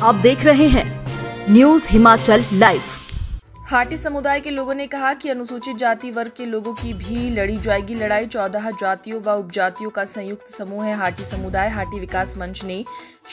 आप देख रहे हैं न्यूज हिमाचल लाइव। हाटी समुदाय के लोगों ने कहा कि अनुसूचित जाति वर्ग के लोगों की भी लड़ी जाएगी लड़ाई। 14 जातियों व उपजातियों का संयुक्त समूह है हाटी समुदाय। हाटी विकास मंच ने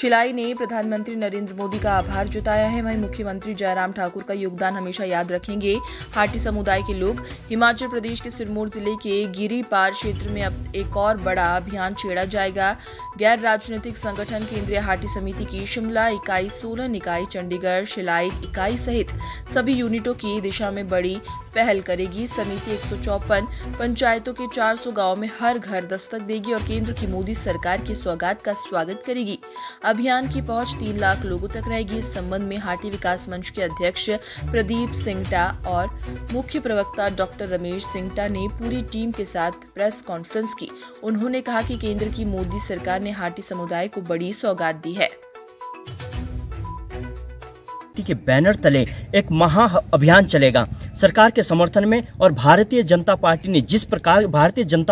शिलाई ने प्रधानमंत्री नरेंद्र मोदी का आभार जताया है। वहीं मुख्यमंत्री जयराम ठाकुर का योगदान हमेशा याद रखेंगे। हाटी समुदाय के लोग हिमाचल प्रदेश के सिरमौर जिले के गिरिपार क्षेत्र में अब एक और बड़ा अभियान छेड़ा जाएगा। गैर राजनीतिक संगठन केंद्रीय हाटी समिति की शिमला इकाई, सोलन इकाई, चंडीगढ़ शिलाई इकाई सहित सभी यूनिटों की दिशा में बड़ी पहल करेगी। समिति 154 पंचायतों के 400 गांवों में हर घर दस्तक देगी और केंद्र की मोदी सरकार की सौगात का स्वागत करेगी। अभियान की पहुंच 3 लाख लोगों तक रहेगी। इस संबंध में हाटी विकास मंच के अध्यक्ष प्रदीप सिंगटा और मुख्य प्रवक्ता डॉक्टर रमेश सिंगटा ने पूरी टीम के साथ प्रेस कॉन्फ्रेंस की। उन्होंने कहा कि केंद्र की मोदी सरकार ने हाटी समुदाय को बड़ी सौगात दी है। के बैनर तले एक महा अभियान चलेगा सरकार के समर्थन में। और भारतीय जनता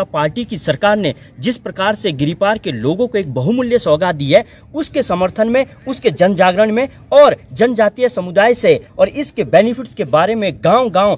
पार्टी की सरकार ने जिस प्रकार से गिरिपार के लोगों को एक बहुमूल्य सौगात दी है, उसके समर्थन में, उसके जन जागरण में और जनजातीय समुदाय से और इसके बेनिफिट्स के बारे में गांव-गांव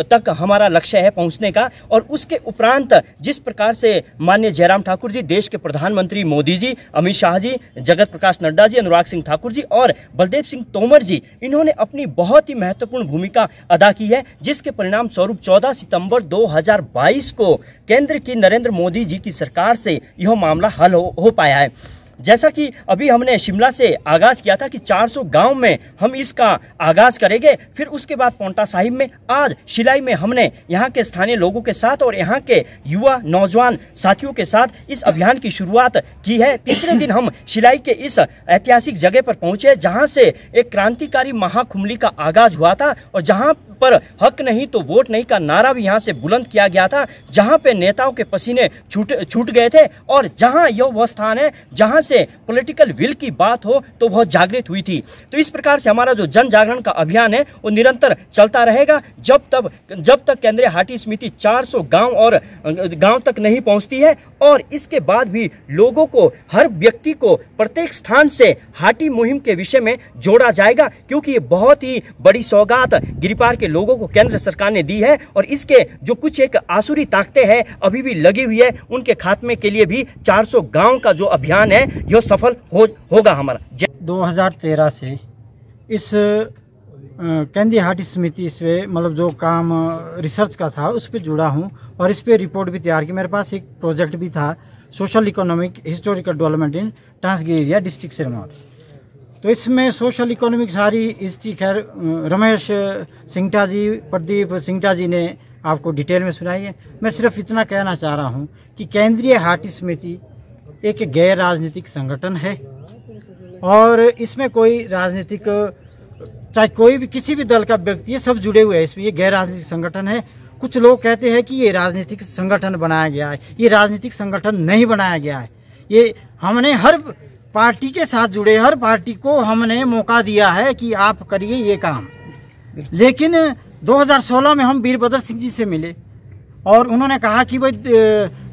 तक हमारा लक्ष्य है पहुंचने का। और उसके उपरांत जिस प्रकार से माननीय जयराम ठाकुर जी, देश के प्रधानमंत्री मोदी जी, अमित शाह जी, जगत प्रकाश नड्डा जी, अनुराग सिंह ठाकुर जी और बलदेव सिंह तोमर जी, इन्होंने अपनी बहुत ही महत्वपूर्ण भूमिका अदा की है, जिसके परिणाम स्वरूप 14 सितंबर 2022 को केंद्र की नरेंद्र मोदी जी की सरकार से यह मामला हल हो पाया है। जैसा कि अभी हमने शिमला से आगाज किया था कि 400 गांव में हम इसका आगाज करेंगे, फिर उसके बाद पौंटा साहिब में, आज शिलाई में हमने यहाँ के स्थानीय लोगों के साथ और यहाँ के युवा नौजवान साथियों के साथ इस अभियान की शुरुआत की है। तीसरे दिन हम शिलाई के इस ऐतिहासिक जगह पर पहुंचे जहाँ से एक क्रांतिकारी महाकुंभली का आगाज हुआ था और जहाँ पर हक नहीं तो वोट नहीं का नारा भी यहाँ से बुलंद किया गया था, जहाँ पे नेताओं के पसीने छूट गए थे और जहाँ यह वह स्थान है जहाँ से पॉलिटिकल विल की बात हो तो वह जागृत हुई थी। तो इस प्रकार से हमारा जो जन जागरण का अभियान है वो निरंतर चलता रहेगा जब तक केंद्रीय हाटी समिति 400 गांव तक नहीं पहुंचती है। और इसके बाद भी लोगों को, हर व्यक्ति को प्रत्येक स्थान से हाटी मुहिम के विषय में जोड़ा जाएगा, क्योंकि ये बहुत ही बड़ी सौगात गिरिपार के लोगों को केंद्र सरकार ने दी है। और इसके जो कुछ एक आसुरी ताकतें हैं अभी भी लगी हुई है, उनके खात्मे के लिए भी 400 गांव का जो अभियान है यह सफल होगा हमारा। 2013 से इस केंद्रीय हाटी समिति से मतलब जो काम रिसर्च का था उस पर जुड़ा हूँ और इस पर रिपोर्ट भी तैयार की। मेरे पास एक प्रोजेक्ट भी था, social economic historical development in Transgiri area district Sirmaur. तो इसमें सोशल इकोनॉमिक सारी हिस्ट्री खैर रमेश सिंगटा जी, प्रदीप सिंगटा जी ने आपको डिटेल में सुनाई है। मैं सिर्फ इतना कहना चाह रहा हूँ कि केंद्रीय हाटी समिति एक गैर राजनीतिक संगठन है और इसमें कोई राजनीतिक, चाहे कोई भी किसी भी दल का व्यक्ति है, सब जुड़े हुए हैं इसमें। ये गैर राजनीतिक संगठन है। कुछ लोग कहते हैं कि ये राजनीतिक संगठन बनाया गया है, ये राजनीतिक संगठन नहीं बनाया गया है। ये हमने हर पार्टी के साथ जुड़े, हर पार्टी को हमने मौका दिया है कि आप करिए ये काम। लेकिन 2016 में हम वीरभद्र सिंह जी से मिले और उन्होंने कहा कि भाई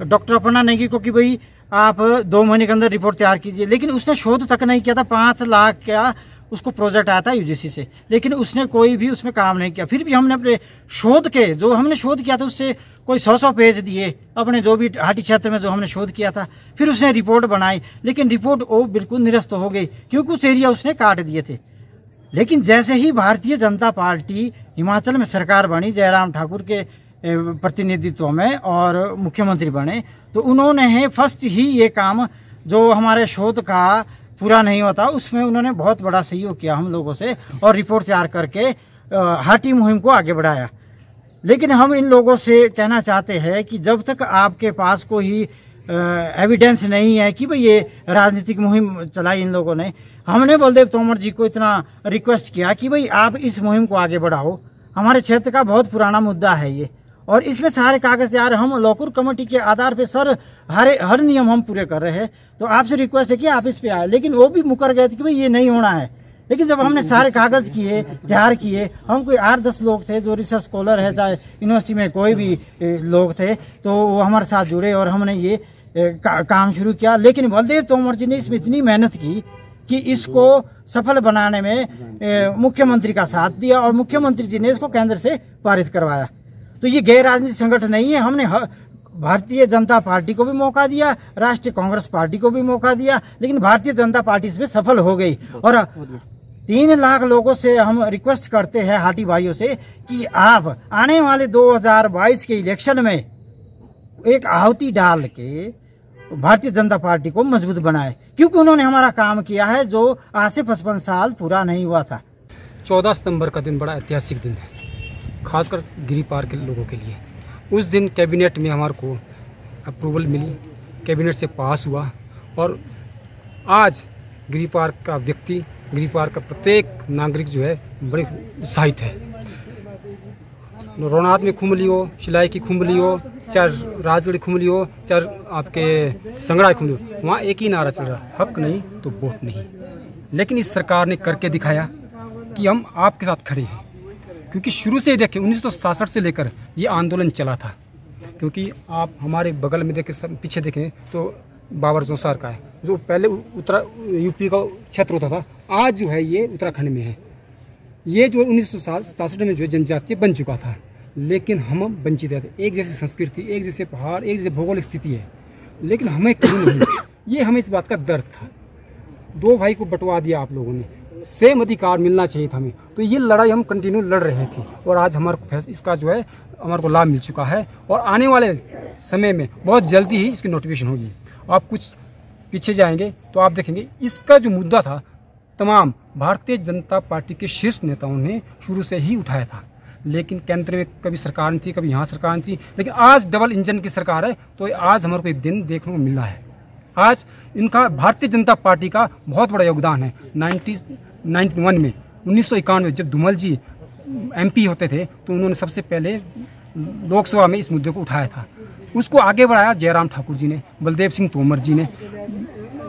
डॉक्टर अपर्णा नेगी को कि भाई आप 2 महीने के अंदर रिपोर्ट तैयार कीजिए। लेकिन उसने शोध तक नहीं किया था। 5 लाख का उसको प्रोजेक्ट आया था यूजीसी से, लेकिन उसने कोई भी उसमें काम नहीं किया। फिर भी हमने अपने शोध के, जो हमने शोध किया था उससे कोई 100 पेज दिए अपने जो भी हाटी क्षेत्र में जो हमने शोध किया था। फिर उसने रिपोर्ट बनाई, लेकिन रिपोर्ट वो बिल्कुल निरस्त हो गई क्योंकि उस एरिया उसने काट दिए थे। लेकिन जैसे ही भारतीय जनता पार्टी हिमाचल में सरकार बनी जयराम ठाकुर के प्रतिनिधित्व में और मुख्यमंत्री बने, तो उन्होंने फर्स्ट ही ये काम जो हमारे शोध का पूरा नहीं होता उसमें उन्होंने बहुत बड़ा सहयोग किया हम लोगों से और रिपोर्ट तैयार करके हाटी मुहिम को आगे बढ़ाया। लेकिन हम इन लोगों से कहना चाहते हैं कि जब तक आपके पास कोई एविडेंस नहीं है कि भाई ये राजनीतिक मुहिम चलाई इन लोगों ने, हमने बलदेव तोमर जी को इतना रिक्वेस्ट किया कि भाई आप इस मुहिम को आगे बढ़ाओ। हमारे क्षेत्र का बहुत पुराना मुद्दा है ये और इसमें सारे कागज तैयार, हम लोकुर कमेटी के आधार पे सर हर नियम हम पूरे कर रहे हैं। तो आपसे रिक्वेस्ट है कि आप इस पे आए। लेकिन वो भी मुकर गए थे कि भाई ये नहीं होना है। लेकिन जब हमने सारे कागज किए, तैयार किए, हम कोई 8-10 लोग थे जो रिसर्च स्कॉलर है, चाहे यूनिवर्सिटी में कोई भी लोग थे, तो वो हमारे साथ जुड़े और हमने ये काम शुरू किया। लेकिन बलदेव तोमर जी ने इसमें इतनी मेहनत की कि इसको सफल बनाने में मुख्यमंत्री का साथ दिया और मुख्यमंत्री जी ने इसको केंद्र से पारित करवाया। तो ये गैर राजनीतिक संगठन नहीं है। हमने भारतीय जनता पार्टी को भी मौका दिया, राष्ट्रीय कांग्रेस पार्टी को भी मौका दिया, लेकिन भारतीय जनता पार्टी इसमें सफल हो गई। और 3 लाख लोगों से हम रिक्वेस्ट करते हैं, हाटी भाइयों से, कि आप आने वाले 2022 के इलेक्शन में एक आहुति डाल के भारतीय जनता पार्टी को मजबूत बनाए, क्योंकि उन्होंने हमारा काम किया है जो आज से 55 साल पूरा नहीं हुआ था। 14 सितंबर का दिन बड़ा ऐतिहासिक दिन है, खासकर गिरिपार के लोगों के लिए। उस दिन कैबिनेट में हमारे को अप्रूवल मिली, कैबिनेट से पास हुआ और आज गिरिपार का व्यक्ति, गिरिपार का प्रत्येक नागरिक जो है बड़े उत्साहित है। रोनाथ में खुमली हो, शिलाई की खुमली हो, चाहे राजगढ़ खुमली हो, चाहे आपके संगड़ा खुमली हो, वहाँ एक ही नारा चल रहा, हक नहीं तो वोट नहीं। लेकिन इस सरकार ने करके दिखाया कि हम आपके साथ खड़े हैं, क्योंकि शुरू से देखें 1967 से लेकर ये आंदोलन चला था। क्योंकि आप हमारे बगल में देखें, पीछे देखें तो बाबर चौसार का है, जो पहले यूपी का क्षेत्र होता था, आज जो है ये उत्तराखंड में है। ये जो 1967 में जो जनजातीय बन चुका था, लेकिन हम वंचित थे। एक जैसी संस्कृति, एक जैसे पहाड़, एक जैसे भौगोलिक स्थिति है, लेकिन हमें क्यों नहीं, ये हमें इस बात का दर्द था। 2 भाई को बंटवा दिया आप लोगों ने, सेम अधिकार मिलना चाहिए था हमें। तो ये लड़ाई हम कंटिन्यू लड़ रहे थे और आज हमारे इसका जो है हमारे को लाभ मिल चुका है और आने वाले समय में बहुत जल्दी ही इसकी नोटिफिकेशन होगी। आप कुछ पीछे जाएंगे तो आप देखेंगे इसका जो मुद्दा था, तमाम भारतीय जनता पार्टी के शीर्ष नेताओं ने शुरू से ही उठाया था, लेकिन केंद्र में कभी सरकार नहीं थी, कभी यहाँ सरकार नहीं थी। लेकिन आज डबल इंजन की सरकार है, तो आज हमारे को एक दिन देखने को मिला है। आज इनका भारतीय जनता पार्टी का बहुत बड़ा योगदान है। 1991 में 1991 जब धूमल जी MP होते थे, तो उन्होंने सबसे पहले लोकसभा में इस मुद्दे को उठाया था। उसको आगे बढ़ाया जयराम ठाकुर जी ने, बलदेव सिंह तोमर जी ने,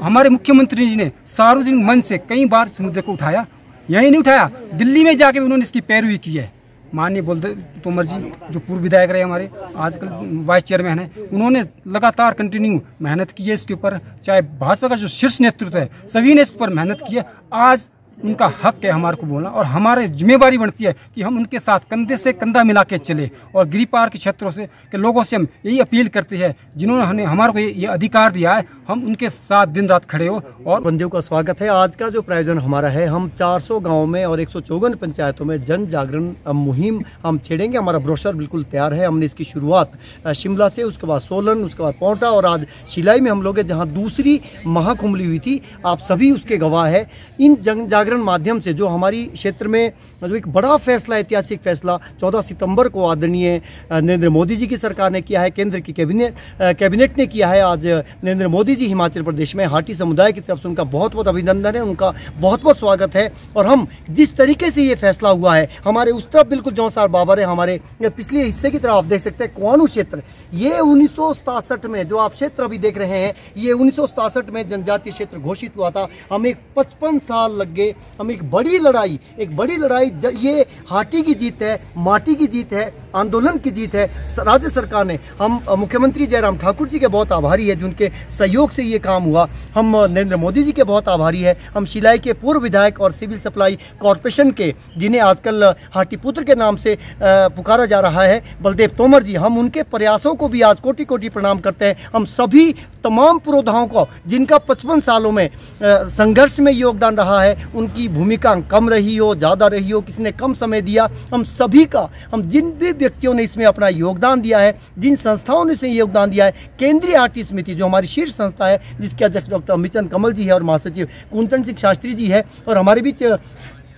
हमारे मुख्यमंत्री जी ने सार्वजनिक मंच से कई बार इस मुद्दे को उठाया। यही नहीं उठाया, दिल्ली में जाके उन्होंने इसकी पैरवी की है। माननीय बलदेव तोमर जी जो पूर्व विधायक रहे हमारे, आजकल वाइस चेयरमैन है, उन्होंने लगातार कंटिन्यू मेहनत की है इसके ऊपर। चाहे भाजपा का जो शीर्ष नेतृत्व है, सभी ने इस पर मेहनत की है। आज उनका हक है हमारे को बोलना और हमारे जिम्मेवारी बनती है कि हम उनके साथ कंधे से कंधा मिला के चले। और गिरिपार के क्षेत्रों से के लोगों से हम यही अपील करते हैं, जिन्होंने हमें हमारे को ये अधिकार दिया है, हम उनके साथ दिन रात खड़े हो। और बंदियों का स्वागत है। आज का जो प्रायोजन हमारा है, हम 400 गाँव में और 154 पंचायतों में जन जागरण मुहिम हम छेड़ेंगे। हमारा ब्रोशर बिल्कुल तैयार है। हमने इसकी शुरुआत शिमला से, उसके बाद सोलन, उसके बाद पोंटा और आज शिलाई में हम लोग हैं, जहाँ दूसरी महाकुंभली हुई थी। आप सभी उसके गवाह है। इन जन जागरण माध्यम से जो हमारी क्षेत्र में जो एक बड़ा फैसला, ऐतिहासिक फैसला 14 सितंबर को आदरणीय नरेंद्र मोदी जी की सरकार ने किया है, केंद्र की कैबिनेट ने किया है। आज नरेंद्र मोदी जी हिमाचल प्रदेश में हाटी समुदाय की तरफ से उनका बहुत बहुत अभिनंदन है, उनका बहुत बहुत स्वागत है। और हम जिस तरीके से ये फैसला हुआ है, हमारे उस तरफ बिल्कुल जौसार बाबर है, हमारे पिछले हिस्से की तरफ आप देख सकते हैं कुआनू क्षेत्र, ये 1967 में जो आप क्षेत्र अभी देख रहे हैं, ये 1967 में जनजातीय क्षेत्र घोषित हुआ था। हम एक 55 साल लग गए, हम एक बड़ी लड़ाई ये हाटी की जीत है, माटी की जीत है, आंदोलन की जीत है। राज्य सरकार ने, हम मुख्यमंत्री जयराम ठाकुर जी के बहुत आभारी है जिनके सहयोग से ये काम हुआ। हम नरेंद्र मोदी जी के बहुत आभारी है। हम शिलाई के पूर्व विधायक और सिविल सप्लाई कॉरपोरेशन के, जिन्हें आजकल हाटी पुत्र के नाम से पुकारा जा रहा है, बलदेव तोमर जी, हम उनके प्रयासों को भी आज कोटि कोटि प्रणाम करते हैं। हम सभी तमाम पुरोधाओं को, जिनका 55 सालों में संघर्ष में योगदान रहा है, उनकी भूमिका कम रही हो, ज़्यादा रही हो, किसी ने कम समय दिया, हम सभी का, हम जिन भी व्यक्तियों ने इसमें अपना योगदान दिया है, जिन संस्थाओं ने इसे योगदान दिया है, केंद्रीय हाटी समिति जो हमारी शीर्ष संस्था है, जिसके अध्यक्ष डॉक्टर अमित कमल जी है और महासचिव कुंतन सिंह शास्त्री जी है, और हमारे बीच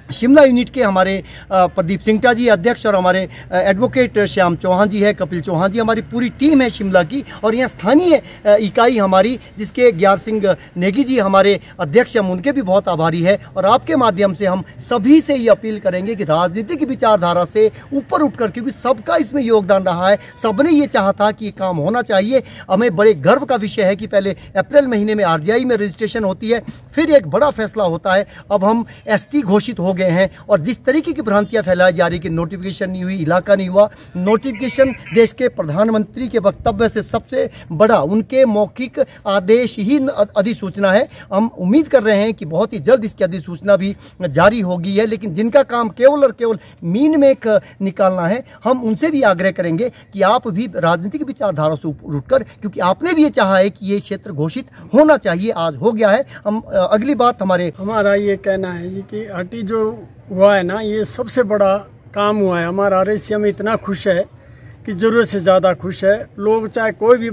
शिमला यूनिट के हमारे प्रदीप सिंगटा जी अध्यक्ष और हमारे एडवोकेट श्याम चौहान जी है, कपिल चौहान जी, हमारी पूरी टीम है शिमला की। और यहाँ स्थानीय इकाई हमारी, जिसके ग्यार सिंह नेगी जी हमारे अध्यक्ष, हम उनके भी बहुत आभारी है। और आपके माध्यम से हम सभी से ये अपील करेंगे कि राजनीति की विचारधारा से ऊपर उठकर, क्योंकि सबका इसमें योगदान रहा है, सबने ये चाहा था कि ये काम होना चाहिए। हमें बड़े गर्व का विषय है कि पहले अप्रैल महीने में RGI में रजिस्ट्रेशन होती है, फिर एक बड़ा फैसला होता है, अब हम ST घोषित हो गए हैं। और जिस तरीके की भ्रांतियां फैलाई जा रही कि नोटिफिकेशन नहीं हुई, इलाका नहीं हुआ, नोटिफिकेशन देश के प्रधानमंत्री के वक्तव्य से सबसे बड़ा उनके मौखिक आदेश ही अधिसूचना है। हम उम्मीद कर रहे हैं कि बहुत ही जल्द इसकी अधिसूचना भी जारी होगी है, लेकिन जिनका काम केवल और केवल मीन में निकालना है, हम उनसे भी आग्रह करेंगे कि आप भी राजनीतिक विचारधारा से उठकर, क्योंकि आपने भी ये चाहा है कि ये क्षेत्र घोषित होना चाहिए, आज हो गया है। हम अगली बात हमारा ये कहना है जी कि हटी जो हुआ है ना, ये सबसे बड़ा काम हुआ है। हमारा RSC में इतना खुश है कि ज़रूरत से ज़्यादा खुश है। लोग चाहे कोई भी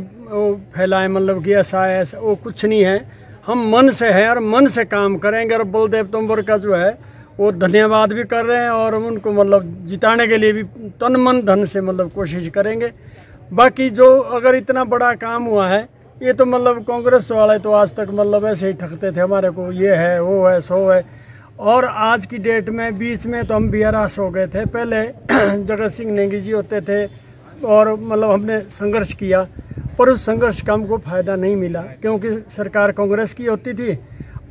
फैलाए, मतलब कि ऐसा है ऐसा, वो कुछ नहीं है। हम मन से हैं और मन से काम करेंगे। और बलदेव तोमर का जो है वो धन्यवाद भी कर रहे हैं और उनको मतलब जिताने के लिए भी तन मन धन से मतलब कोशिश करेंगे। बाकी जो अगर इतना बड़ा काम हुआ है, ये तो मतलब कांग्रेस वाले तो आज तक मतलब ऐसे ही ठगते थे हमारे को, ये है वो है सो है। और आज की डेट में बीच में तो हम भी हरास हो गए थे। पहले जगत सिंह नेगी जी होते थे और मतलब हमने संघर्ष किया, पर उस संघर्ष का हमको फ़ायदा नहीं मिला क्योंकि सरकार कांग्रेस की होती थी।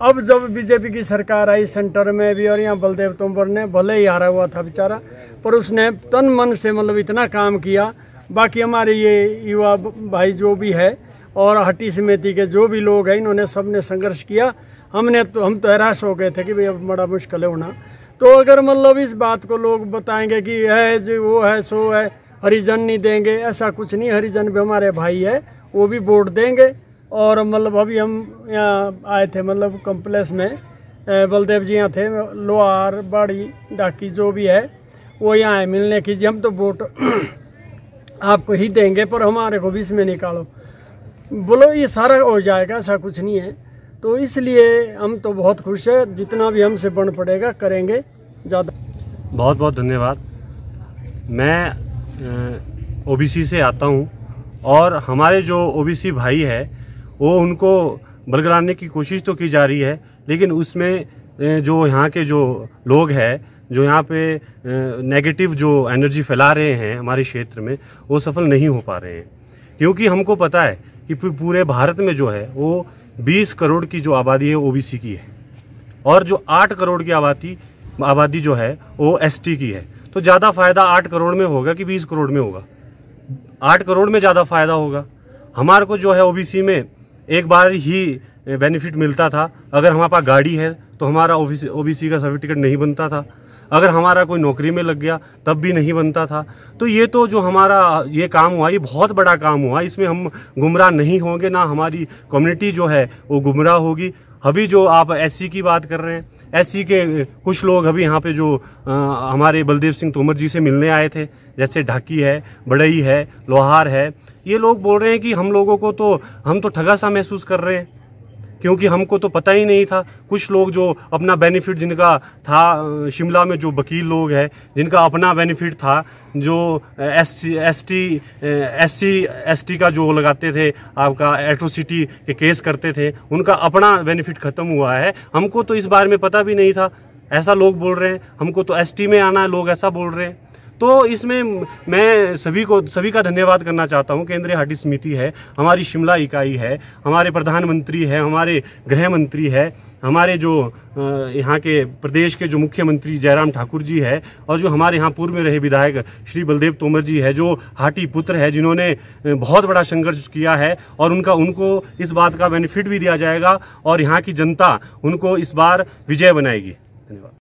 अब जब बीजेपी की सरकार आई सेंटर में भी, और यहाँ बलदेव तोमर ने भले ही हारा हुआ था बेचारा, पर उसने तन मन से मतलब इतना काम किया। बाकी हमारे ये युवा भाई जो भी है और हटी समिति के जो भी लोग हैं, इन्होंने सबने संघर्ष किया। हम तो हैरास हो गए थे कि भाई अब बड़ा मुश्किल है होना। तो अगर मतलब इस बात को लोग बताएंगे कि है जो वो है सो है, हरिजन नहीं देंगे, ऐसा कुछ नहीं। हरिजन भी हमारे भाई है, वो भी वोट देंगे। और मतलब अभी हम यहाँ आए थे मतलब कॉम्प्लेक्स में, बलदेव जी यहाँ थे, लोहार बाड़ी डाकी जो भी है वो यहाँ है मिलने की जी। हम तो वोट आपको ही देंगे, पर हमारे को भी इसमें निकालो। बोलो ये सारा हो जाएगा, ऐसा कुछ नहीं है। तो इसलिए हम तो बहुत खुश है, जितना भी हमसे बन पड़ेगा करेंगे। ज़्यादा बहुत बहुत धन्यवाद। मैं OBC से आता हूँ और हमारे जो OBC भाई है वो उनको बरगलाने की कोशिश तो की जा रही है, लेकिन उसमें जो यहाँ के जो लोग हैं जो यहाँ पे नेगेटिव जो एनर्जी फैला रहे हैं हमारे क्षेत्र में, वो सफल नहीं हो पा रहे हैं। क्योंकि हमको पता है कि पूरे भारत में जो है वो 20 करोड़ की जो आबादी है OBC की है और जो 8 करोड़ की आबादी जो है वो ST की है। तो ज़्यादा फ़ायदा 8 करोड़ में होगा कि 20 करोड़ में होगा? 8 करोड़ में ज़्यादा फ़ायदा होगा। हमारे को जो है OBC में एक बार ही बेनिफिट मिलता था। अगर हमारे पास गाड़ी है तो हमारा OBC का सर्टिफिकेट नहीं बनता था। अगर हमारा कोई नौकरी में लग गया तब भी नहीं बनता था। तो ये तो जो हमारा ये काम हुआ, ये बहुत बड़ा काम हुआ। इसमें हम गुमराह नहीं होंगे, ना हमारी कम्युनिटी जो है वो गुमराह होगी। अभी जो आप SC की बात कर रहे हैं, SC के कुछ लोग अभी यहाँ पे जो हमारे बलदेव सिंह तोमर जी से मिलने आए थे, जैसे ढाकी है, बड़ई है, लोहार है, ये लोग बोल रहे हैं कि हम लोगों को तो हम तो ठगा सा महसूस कर रहे हैं क्योंकि हमको तो पता ही नहीं था। कुछ लोग जो अपना बेनिफिट जिनका था, शिमला में जो वकील लोग हैं जिनका अपना बेनिफिट था, जो SC ST का जो लगाते थे, आपका एट्रोसिटी के केस करते थे, उनका अपना बेनिफिट ख़त्म हुआ है। हमको तो इस बारे में पता भी नहीं था, ऐसा लोग बोल रहे हैं। हमको तो ST में आना है, लोग ऐसा बोल रहे हैं। तो इसमें मैं सभी का धन्यवाद करना चाहता हूँ। केंद्रीय हटी समिति है, हमारी शिमला इकाई है, हमारे प्रधानमंत्री है, हमारे गृह मंत्री है, हमारे जो यहाँ के प्रदेश के जो मुख्यमंत्री जयराम ठाकुर जी है, और जो हमारे यहाँ पूर्व में रहे विधायक श्री बलदेव तोमर जी है, जो हाटी पुत्र है, जिन्होंने बहुत बड़ा संघर्ष किया है। और उनको इस बात का बेनिफिट भी दिया जाएगा और यहाँ की जनता उनको इस बार विजय बनाएगी। धन्यवाद।